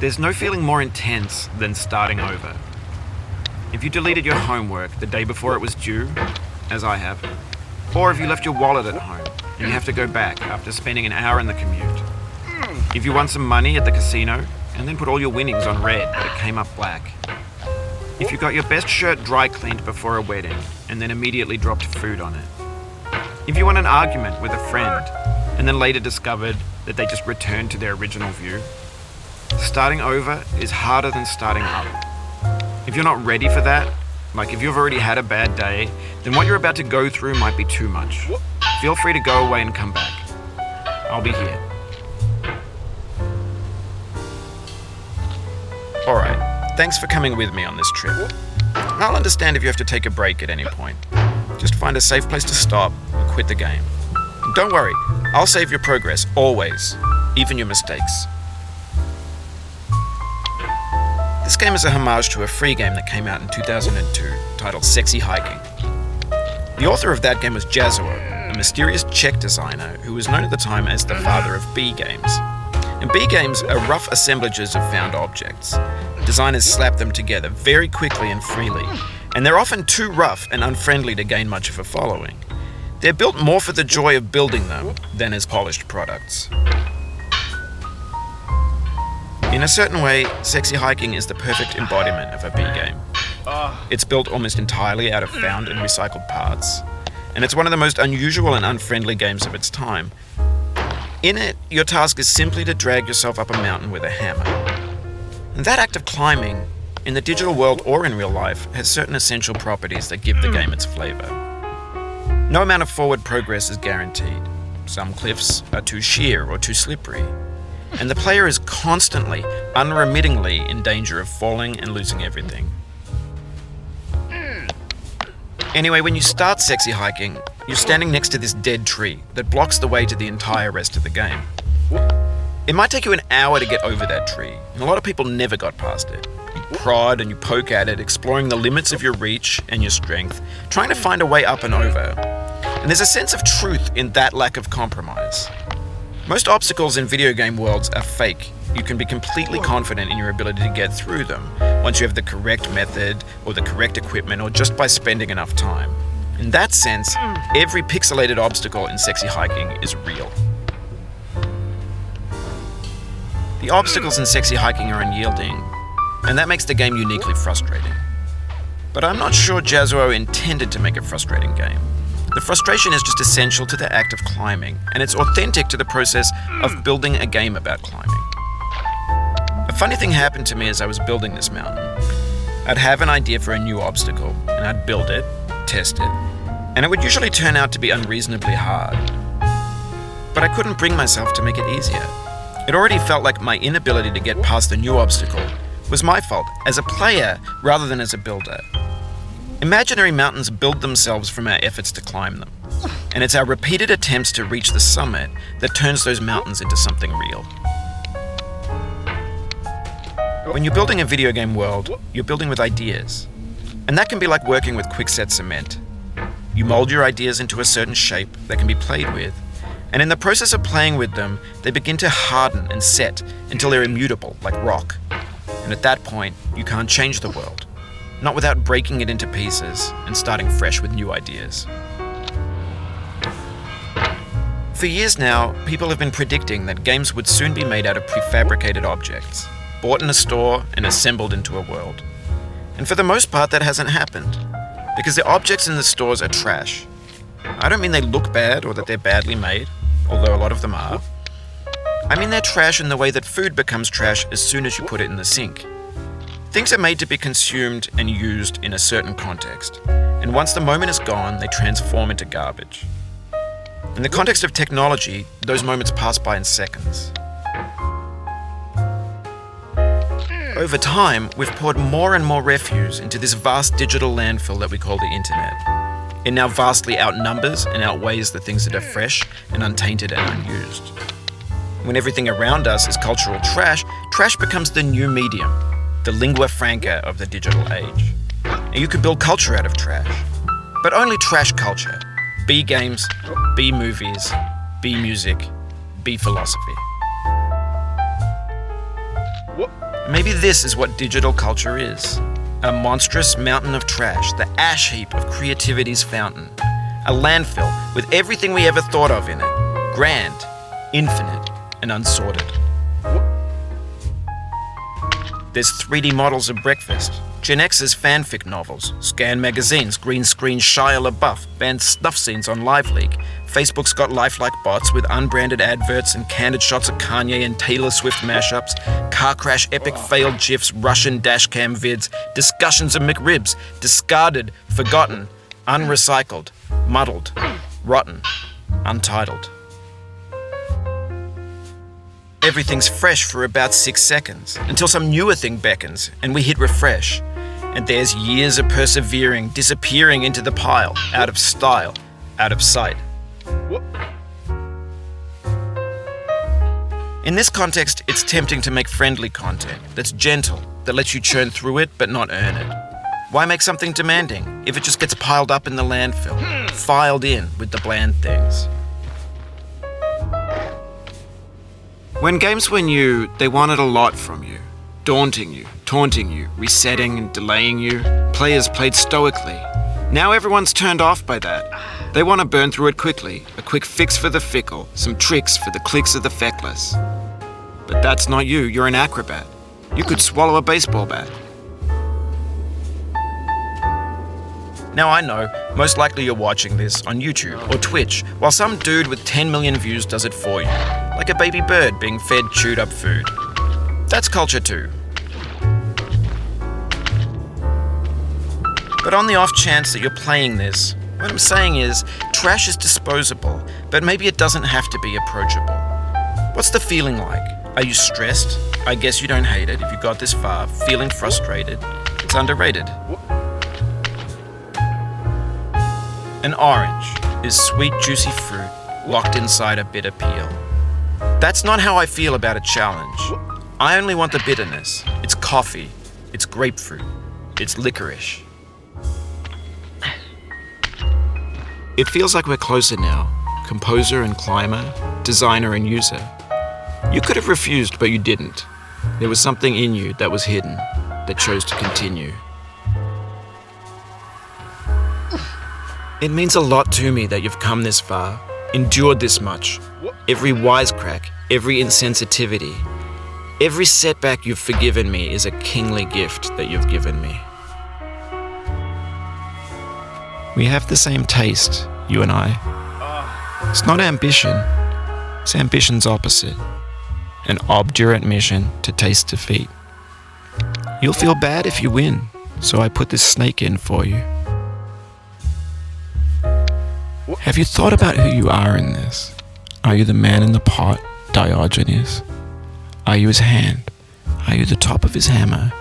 There's no feeling more intense than starting over. If you deleted your homework the day before it was due, as I have, or if you left your wallet at home and you have to go back after spending an hour in the commute. If you won some money at the casino and then put all your winnings on red but it came up black. If you got your best shirt dry cleaned before a wedding and then immediately dropped food on it. If you won an argument with a friend and then later discovered that they just returned to their original view. Starting over is harder than starting up. If you're not ready for that, like if you've already had a bad day, then what you're about to go through might be too much. Feel free to go away and come back. I'll be here. Alright, thanks for coming with me on this trip. I'll understand if you have to take a break at any point. Just find a safe place to stop and quit the game. And don't worry, I'll save your progress, always, even your mistakes. This game is a homage to a free game that came out in 2002, titled Sexy Hiking. The author of that game was Jazuo, a mysterious Czech designer who was known at the time as the father of B games. And B games are rough assemblages of found objects. Designers slap them together very quickly and freely, and they're often too rough and unfriendly to gain much of a following. They're built more for the joy of building them than as polished products. In a certain way, Sexy Hiking is the perfect embodiment of a B game. It's built almost entirely out of found and recycled parts, and it's one of the most unusual and unfriendly games of its time. In it, your task is simply to drag yourself up a mountain with a hammer. And that act of climbing, in the digital world or in real life, has certain essential properties that give the game its flavor. No amount of forward progress is guaranteed. Some cliffs are too sheer or too slippery. And the player is constantly, unremittingly in danger of falling and losing everything. Anyway, when you start Sexy Hiking, you're standing next to this dead tree that blocks the way to the entire rest of the game. It might take you an hour to get over that tree, and a lot of people never got past it. You prod and you poke at it, exploring the limits of your reach and your strength, trying to find a way up and over. And there's a sense of truth in that lack of compromise. Most obstacles in video game worlds are fake. You can be completely confident in your ability to get through them once you have the correct method or the correct equipment or just by spending enough time. In that sense, every pixelated obstacle in Sexy Hiking is real. The obstacles in Sexy Hiking are unyielding, and that makes the game uniquely frustrating. But I'm not sure Jazuo intended to make a frustrating game. The frustration is just essential to the act of climbing, and it's authentic to the process of building a game about climbing. A funny thing happened to me as I was building this mountain. I'd have an idea for a new obstacle, and I'd build it, test it, and it would usually turn out to be unreasonably hard. But I couldn't bring myself to make it easier. It already felt like my inability to get past the new obstacle was my fault as a player rather than as a builder. Imaginary mountains build themselves from our efforts to climb them, and it's our repeated attempts to reach the summit that turns those mountains into something real. When you're building a video game world, you're building with ideas, and that can be like working with quickset cement. You mold your ideas into a certain shape that can be played with, and in the process of playing with them, they begin to harden and set until they're immutable, like rock. And at that point, you can't change the world. Not without breaking it into pieces and starting fresh with new ideas. For years now, people have been predicting that games would soon be made out of prefabricated objects, bought in a store and assembled into a world. And for the most part, that hasn't happened, because the objects in the stores are trash. I don't mean they look bad or that they're badly made, although a lot of them are. I mean they're trash in the way that food becomes trash as soon as you put it in the sink. Things are made to be consumed and used in a certain context, and once the moment is gone, they transform into garbage. In the context of technology, those moments pass by in seconds. Over time, we've poured more and more refuse into this vast digital landfill that we call the internet. It now vastly outnumbers and outweighs the things that are fresh and untainted and unused. When everything around us is cultural trash, trash becomes the new medium, the lingua franca of the digital age. And you can build culture out of trash, but only trash culture. B games, B movies, B music, B philosophy. Maybe this is what digital culture is. A monstrous mountain of trash, the ash heap of creativity's fountain. A landfill with everything we ever thought of in it. Grand, infinite, and unsorted. There's 3D models of breakfast, Gen X's fanfic novels, scan magazines, green screen Shia LaBeouf, banned snuff scenes on LiveLeak. Facebook's got lifelike bots with unbranded adverts and candid shots of Kanye and Taylor Swift mashups, car crash epic failed GIFs, Russian dashcam vids, discussions of McRibs, discarded, forgotten, unrecycled, muddled, rotten, untitled. Everything's fresh for about 6 seconds, until some newer thing beckons, and we hit refresh. And there's years of persevering, disappearing into the pile, out of style, out of sight. In this context, it's tempting to make friendly content that's gentle, that lets you churn through it but not earn it. Why make something demanding if it just gets piled up in the landfill, filed in with the bland things? When games were new, they wanted a lot from you. Daunting you, taunting you, resetting and delaying you. Players played stoically. Now everyone's turned off by that. They want to burn through it quickly, a quick fix for the fickle, some tricks for the clicks of the feckless. But that's not you, you're an acrobat. You could swallow a baseball bat. Now I know, most likely you're watching this on YouTube or Twitch, while some dude with 10 million views does it for you, like a baby bird being fed chewed up food. That's culture too. But on the off chance that you're playing this, what I'm saying is, trash is disposable, but maybe it doesn't have to be approachable. What's the feeling like? Are you stressed? I guess you don't hate it if you got this far. Feeling frustrated? It's underrated. An orange is sweet, juicy fruit locked inside a bitter peel. That's not how I feel about a challenge. I only want the bitterness. It's coffee. It's grapefruit. It's licorice. It feels like we're closer now. Composer and climber, designer and user. You could have refused, but you didn't. There was something in you that was hidden, that chose to continue. It means a lot to me that you've come this far, endured this much. Every wisecrack, every insensitivity, every setback you've forgiven me is a kingly gift that you've given me. We have the same taste, you and I. It's not ambition, it's ambition's opposite. An obdurate mission to taste defeat. You'll feel bad if you win, so I put this snake in for you. Have you thought about who you are in this? Are you the man in the pot, Diogenes? Are you his hand? Are you the top of his hammer?